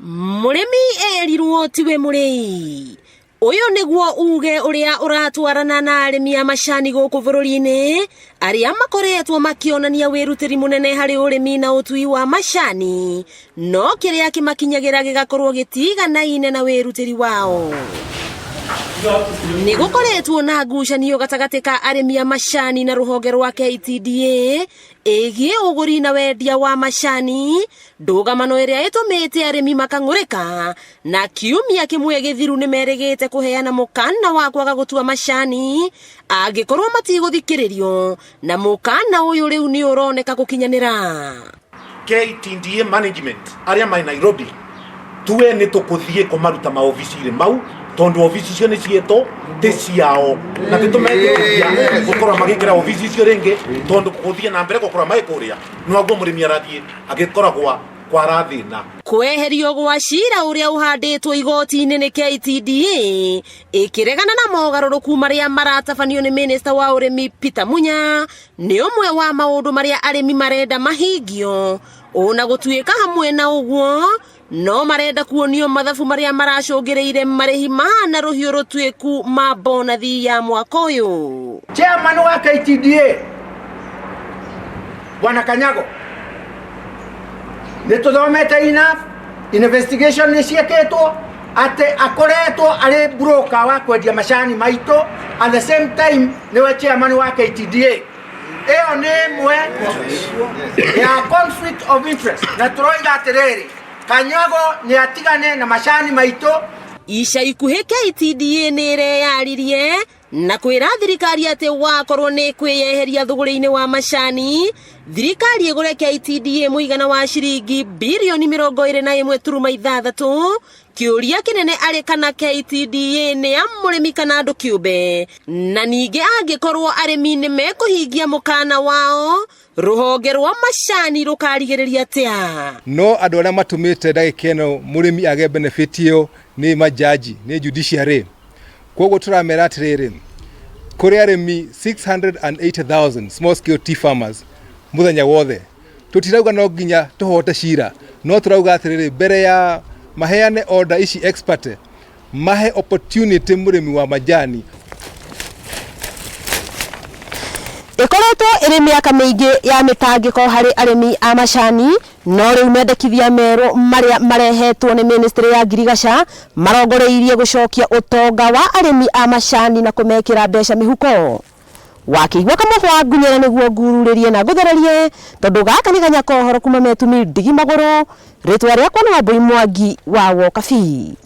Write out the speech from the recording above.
Murimi erirwo tiwe murei. Uyu niguo uge uria uratwarana na arimi a macani guku bururi-ini aria makoretwo makionania wirutiri munene hari urimi na utui wa macani, no kiria kimakinyagira gigakorwo gitiganaine na wirutiri wao. Nigukoretwo na ngucanio gatagati ka arimi a macani na ruhonge rwa KTDA egie uguri na wendia wa macani, ndugamano iria itumite arimi makang'urika na kiumia kimwe githiru nimerigite kuheana mukana wa kwaga gutua macani angikorwo matiguthikiririo na mukana uyu riu ni uroneka gukinyanira. KTDA management aria mai Nairobi tuwe ni tukuthie kumaruta maofisi mau tondu ofisi cio ni cieto ti ciao na titumethia gukora magikira ofisi cio ringi tondu kuthia na mbere gukora mai kuria nwaguo murimi arathie agikoragwa kwa rathina. Kweherio gwa cira uria uhanditwo igoti-ini ni KTDA ikiregana na mogaruruku maria maratabanio ni Minister wa urimi Peter Munya ni umwe wa maundu maria arimi marenda mahingio, ona gutuika hamwe na uguo no marenda kuonio mathabu maria maracungireire marihi na ruhiu rutuiku ma bonathi ya mwaka uyu. Chairman wa KTDA Bwana Kanyago nituthomete enough investigation ni cieketwo ate akoretwo ari broker wa kwendia macani maito at the same time niwe chairman wa KTDA. Eo ni mwe ya conflict of interest na turoiga atiriri Kanyago ni atigane na macani maito. Ica ikuhi KTDA nireyaririe na kwira thirikari ati wakorwo ni kwiyeheria thuguri-ini wa macani, thirikari igure KTDA muigana wa ciringi bilioni 21.6. Kiuria kinene ari kana KTDA ni ya murimi kana andu kiumbe, na ningi angikorwo arimi ni mekuhingia mukana wao ruhonge rwa macani rukarigiriria atia. No andu aria matumite ndagika ino murimi age benefitio ni majaji ni judiciary. Koguo turamera atiriri kuri arimi 680,000 small scale tea farmers muthenya wothe tutirauga no nginya tuhote cira, no turauga atiriri mbere ya maheane order ici expert mahe opportunity murimi wa majani. Ikoretwo iri miaka mingi ya mitangiko hari arimi a macani, no riu mendekithia meru maria marehetwo ni ministry ya Girigasha marongoreirie gucokia utonga wa arimi a macani na kumekira mbeca mihuko. Wakigwa kamwe ngunyera niguo ngururirie na guthererie tondu gaka ni Kanya kohoro kuma Metumi Ndigi Maguru, ritwa riakwa ni Wambui Mwangi wa Wokabi.